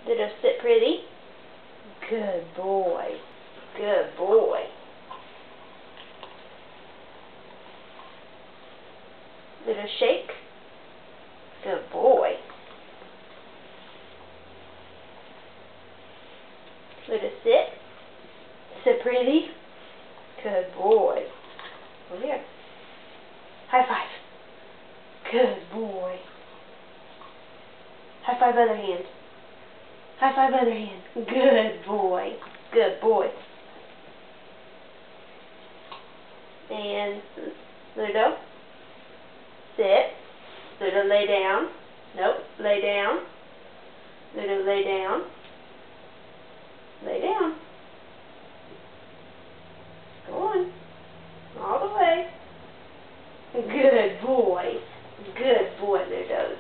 Ludo, sit pretty. Good boy. Good boy. Ludo, shake. Good boy. Ludo, sit. Sit pretty. Good boy. Over here. High five. Good boy. High five other hand. High five other hand. Good boy. Good boy. And Ludo, sit. Ludo, lay down. Nope, lay down. Ludo, lay down. Lay down. Go on. All the way. Good boy. Good boy, Ludo.